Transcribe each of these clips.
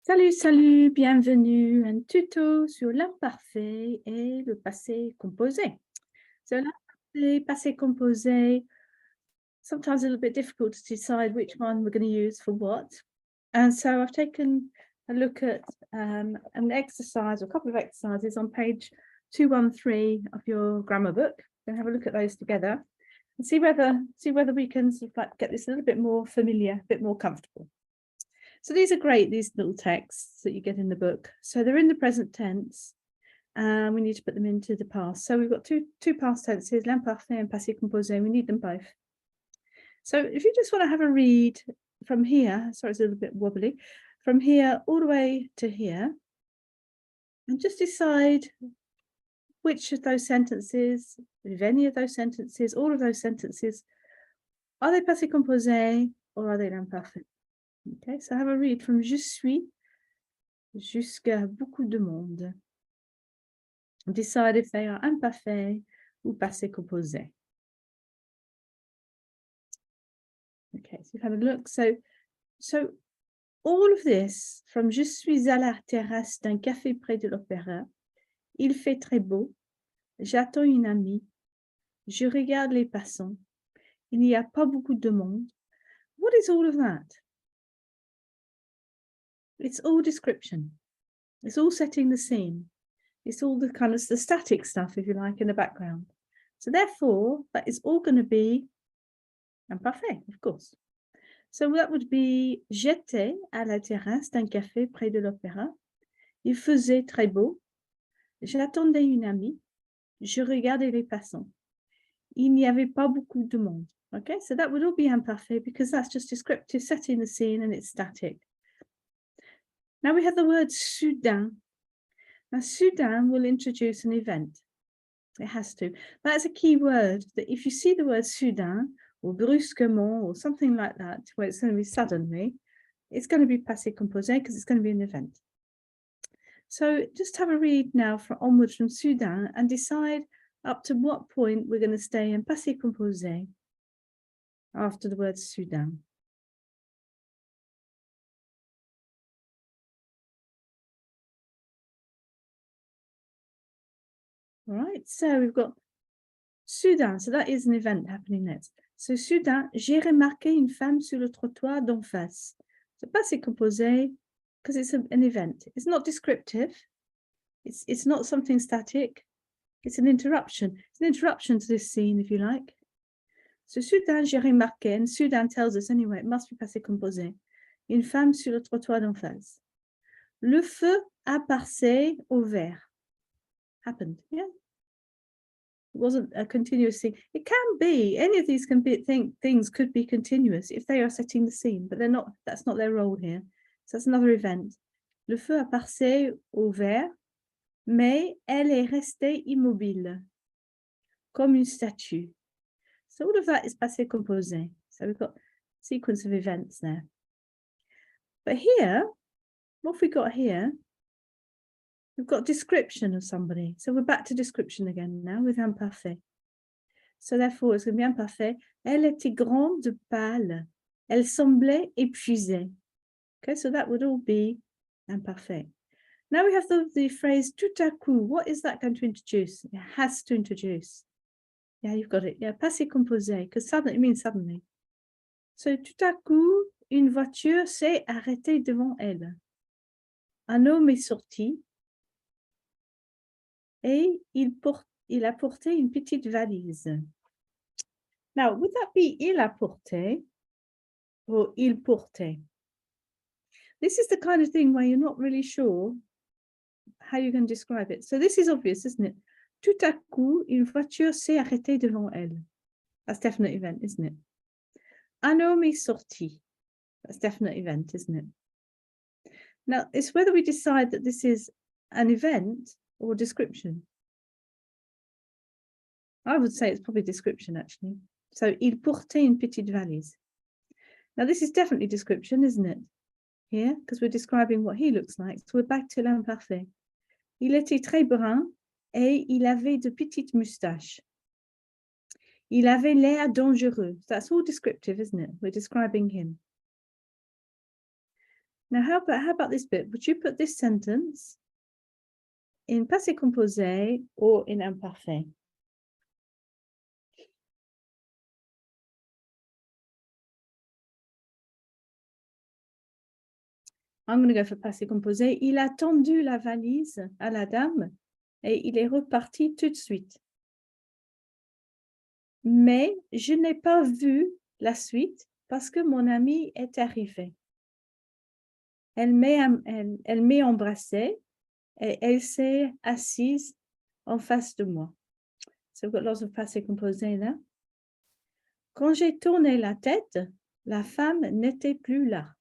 Salut, salut, bienvenue, un tuto sur l'imparfait et le passé composé. So l'imparfait, passé composé, sometimes a little bit difficult to decide which one we're going to use for what. And so I've taken a look at an exercise, or a couple of exercises on page 213 of your grammar book. We're going to have a look at those together and see whether we can sort of like get this a little bit more familiar, a bit more comfortable. So these are great, these little texts that you get in the book. So they're in the present tense, and we need to put them into the past. So we've got two past tenses, l'imparfait and passé composé. We need them both. So if you just want to have a read from here, sorry, it's a little bit wobbly, from here all the way to here, and just decide which of those sentences, if any of those sentences, all of those sentences, are they passé composé or are they l'imparfait? Okay, so have a read from je suis jusqu'à beaucoup de monde. Decide if they are imparfaits ou passé composé. Okay, so you've had a look. So all of this, from je suis à la terrasse d'un café près de l'opéra, il fait très beau, j'attends une amie, je regarde les passants, il n'y a pas beaucoup de monde. What is all of that? It's all description. It's all setting the scene. It's all the kind of the static stuff, if you like, in the background. So therefore, that is all going to be imparfait, of course. So that would be j'étais à la terrasse d'un café près de l'opéra. Il faisait très beau. J'attendais une amie. Je regardais les passants. Il n'y avait pas beaucoup de monde. Okay, so that would all be imparfait because that's just descriptive, setting the scene, and it's static. Now we have the word soudain. Now soudain will introduce an event. It has to. That's a key word that if you see the word soudain or brusquement or something like that, where it's going to be suddenly, it's going to be passé composé because it's going to be an event. So just have a read now onwards from soudain and decide up to what point we're going to stay in passé composé after the word soudain. All right, so we've got soudain, so that is an event happening next. So soudain, j'ai remarqué une femme sur le trottoir d'en face. So passé composé because it's an event. It's not descriptive. It's not something static. It's an interruption. It's an interruption to this scene, if you like. So soudain, j'ai remarqué, and soudain tells us anyway, it must be passé composé. Une femme sur le trottoir d'en face. Le feu a passé au vert. Happened, yeah. It wasn't a continuous thing. It can be. Any of these things could be continuous if they are setting the scene, but they're not. That's not their role here. So that's another event. Le feu a passé au vert, mais elle est restée immobile, comme une statue. So all of that is passé composé. So we've got a sequence of events there. But here, what have we got here? We've got description of somebody. So we're back to description again now with imparfait. So therefore, it's going to be imparfait. Elle était grande, pâle. Elle semblait épuisée. Okay, so that would all be imparfait. Now we have the phrase tout à coup. What is that going to introduce? It has to introduce. Yeah, you've got it. Yeah, passé composé, because suddenly, it means suddenly. So tout à coup, une voiture s'est arrêtée devant elle. Un homme est sorti et il a porté une petite valise. Now, would that be il a porté or il portait? This is the kind of thing where you're not really sure how you can describe it. So this is obvious, isn't it? Tout à coup, une voiture s'est arrêtée devant elle. That's definite event, isn't it? Un homme est sorti. That's definite event, isn't it? Now, it's whether we decide that this is an event or description. I would say it's probably description, actually. So, il portait une petite valise. Now, this is definitely description, isn't it? Here, because we're describing what he looks like. So, we're back to l'imparfait. Il était très brun et il avait de petites moustaches. Il avait l'air dangereux. That's all descriptive, isn't it? We're describing him. Now, how about this bit? Would you put this sentence in passé composé or in imparfait? I'm going to go for passé composé. Il a tendu la valise à la dame et il est reparti tout de suite. Mais je n'ai pas vu la suite parce que mon amie est arrivée. Elle m'est embrassée et elle s'est assise en face de moi. So we've got lots of passé composé there. Quand j'ai tourné la tête, la femme n'était plus là.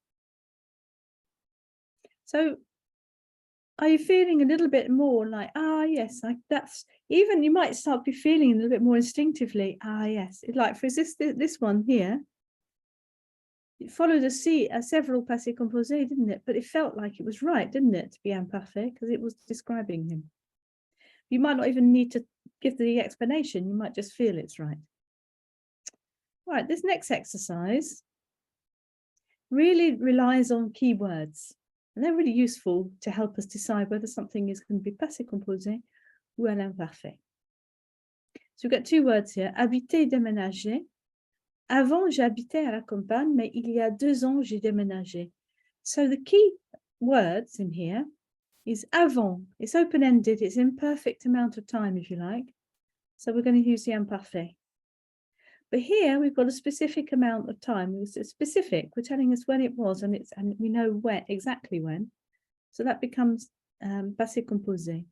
So, are you feeling a little bit more like, yes, like that's, even you might start be feeling a little bit more instinctively, yes. Like for this one here, it followed several passé composé, didn't it? But it felt like it was right, didn't it, to be imparfait, because it was describing him. You might not even need to give the explanation, you might just feel it's right. All right, this next exercise really relies on keywords. And they're really useful to help us decide whether something is going to be passé composé ou à l'imparfait. So we've got two words here, habiter, déménager. Avant, j'habitais à la campagne, mais il y a 2 ans, j'ai déménagé. So the key words in here is avant. It's open-ended, it's imperfect amount of time, if you like. So we're going to use the imparfait. But here we've got a specific amount of time. It's specific. We're telling us when it was, and we know when, exactly when. So that becomes passé composé.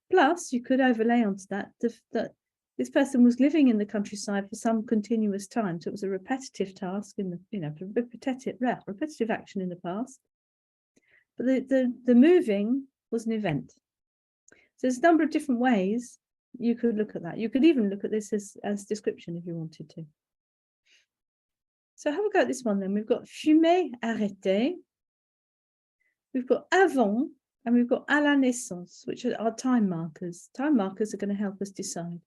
Plus, you could overlay onto that that this person was living in the countryside for some continuous time. So it was a repetitive task in the repetitive action in the past. But the moving was an event. So there's a number of different ways you could look at that. You could even look at this as description if you wanted to. So have a go at this one then. We've got fumer, arrêter. We've got avant, and we've got à la naissance, which are our time markers. Time markers are going to help us decide.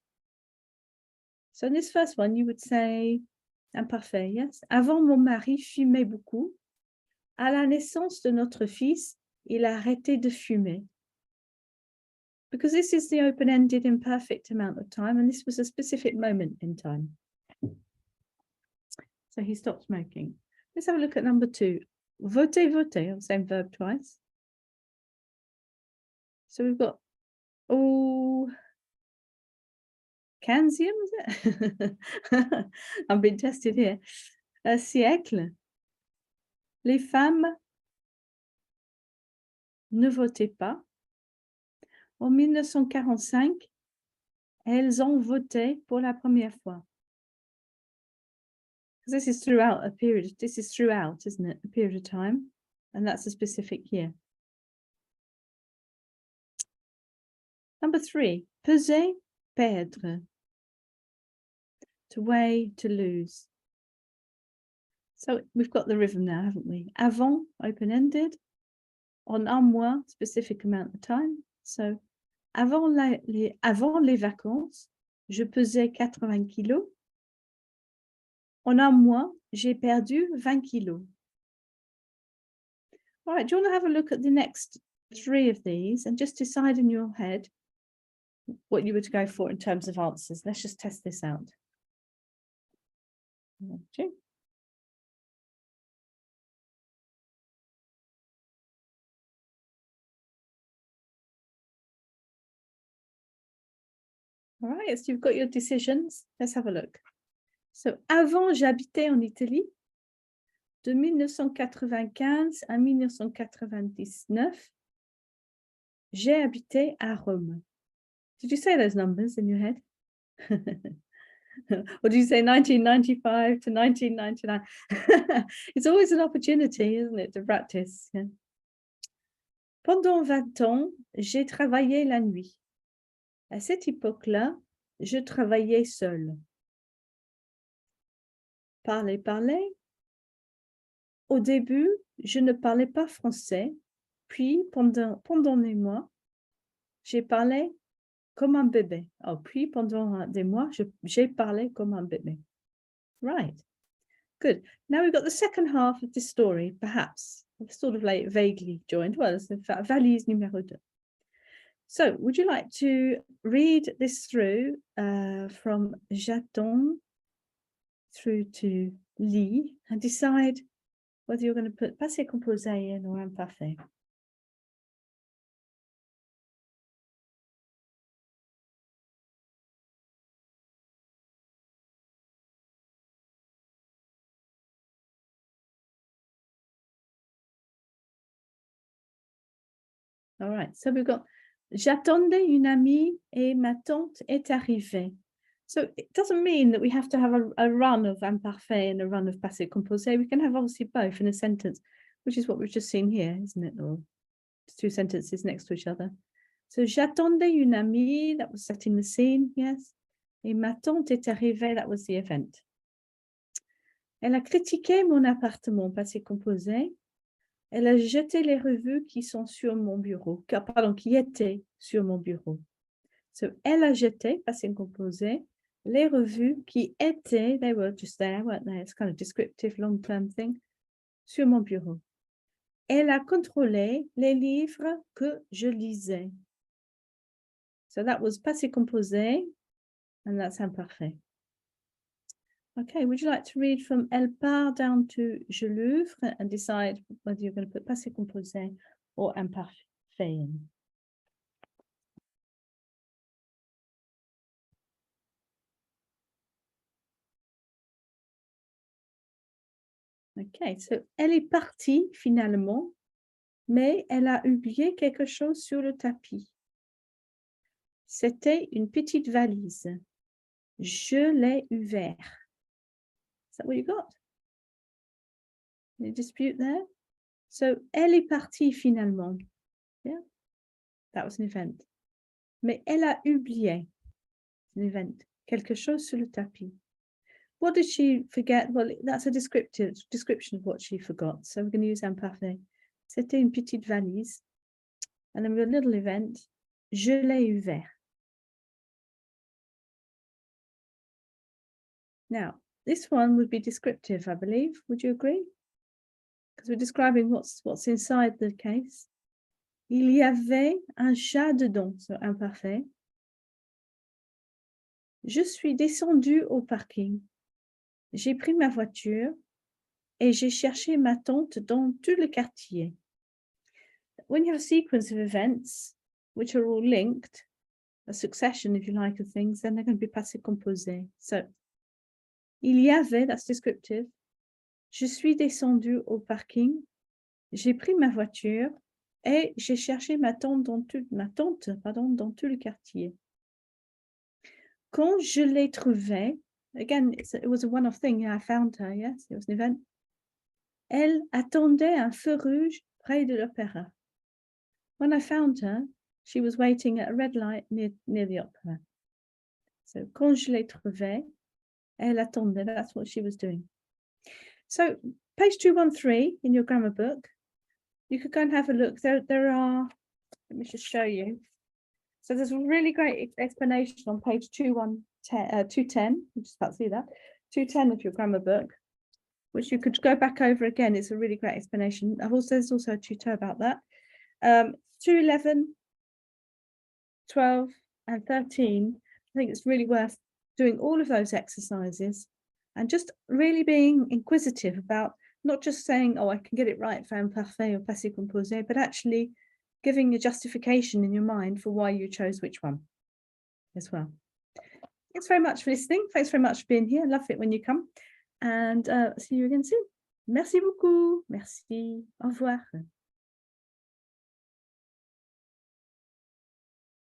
So in this first one, you would say imparfait, yes? Avant, mon mari fumait beaucoup. À la naissance de notre fils, il a arrêté de fumer. Because this is the open-ended imperfect amount of time, and this was a specific moment in time. So he stopped smoking. Let's have a look at number 2. Voter, voter, same verb twice. So we've got, 15e, is it? I'm being tested here. Siècle. Les femmes ne votaient pas. En 1945, elles ont voté pour la première fois. This is throughout a period. This is throughout, isn't it? A period of time. And that's a specific year. Number 3, peser, perdre. To weigh, to lose. So we've got the rhythm now, haven't we? Avant, open-ended. En un mois, specific amount of time. So, avant les vacances, je pesais 80 kilos. En un mois, j'ai perdu 20 kilos. All right, do you want to have a look at the next 3 of these and just decide in your head what you would go for in terms of answers? Let's just test this out. Okay. All right, so you've got your decisions. Let's have a look. So, avant, j'habitais en Italie. De 1995 à 1999, j'ai habité à Rome. Did you say those numbers in your head? Or did you say 1995 to 1999? It's always an opportunity, isn't it, to practice? Yeah. Pendant 20 ans, j'ai travaillé la nuit. À cette époque-là, je travaillais seule. Parler, parler. Au début, je ne parlais pas français, puis pendant des mois, j'ai parlé comme un bébé. Oh, puis pendant des mois, j'ai parlé comme un bébé. Right. Good. Now we've got the second half of this story, perhaps. sort of like vaguely joined. Well, it's valise numéro 2. So would you like to read this through from j'attends through to lis and decide whether you're going to put passé composé in or imparfait? All right, so we've got j'attendais une amie et ma tante est arrivée. So it doesn't mean that we have to have a run of imparfait and a run of passé composé. We can have obviously both in a sentence, which is what we've just seen here, isn't it? Or two sentences next to each other. So j'attendais une amie, that was setting the scene, yes. Et ma tante est arrivée, that was the event. Elle a critiqué mon appartement, passé composé. Elle a jeté les revues qui sont sur mon bureau, pardon, qui étaient sur mon bureau. So, elle a jeté, passé composé, les revues qui étaient, they were just there, weren't they? It's kind of descriptive, long-term thing, sur mon bureau. Elle a contrôlé les livres que je lisais. So that was passé composé, and that's imparfait. Okay, would you like to read from elle part down to je l'ouvre and decide whether you're going to put passé composé or imparfait in? Okay, so elle est partie finalement, mais elle a oublié quelque chose sur le tapis. C'était une petite valise. Je l'ai ouvert. Is that what you got? Any dispute there? So, elle est partie finalement. Yeah, that was an event. Mais elle a oublié. An event. Quelque chose sur le tapis. What did she forget? Well, that's a description of what she forgot. So we're going to use imparfait. C'était une petite valise. And then we have a little event. Je l'ai ouvert. Now, this one would be descriptive, I believe. Would you agree? Because we're describing what's inside the case. Il y avait un chat dedans, so imparfait. Je suis descendue au parking. J'ai pris ma voiture et j'ai cherché ma tante dans tout le quartier. When you have a sequence of events which are all linked, a succession, if you like, of things, then they're going to be passé composé. So, il y avait, that's descriptive. Je suis descendue au parking. J'ai pris ma voiture et j'ai cherché ma tante dans tout le quartier. Quand je l'ai trouvée, again, it was a one-off thing. Yeah, I found her, yes, it was an event. Elle attendait un feu rouge près de l'opéra. When I found her, she was waiting at a red light near the opera. So, quand je l'ai trouvée, elle attendait, that's what she was doing. So, page 213 in your grammar book, you could go and have a look. There are, let me just show you. So there's a really great explanation on page 210, you just can't see that, 210 of your grammar book, which you could go back over again. It's a really great explanation. There's also a tutor about that. 211, 12, and 13, I think it's really worth doing all of those exercises and just really being inquisitive about not just saying, oh, I can get it right for imparfait or passé composé, but actually giving a justification in your mind for why you chose which one as well. Thanks very much for listening. Thanks very much for being here. I love it when you come. And see you again soon. Merci beaucoup. Merci. Au revoir.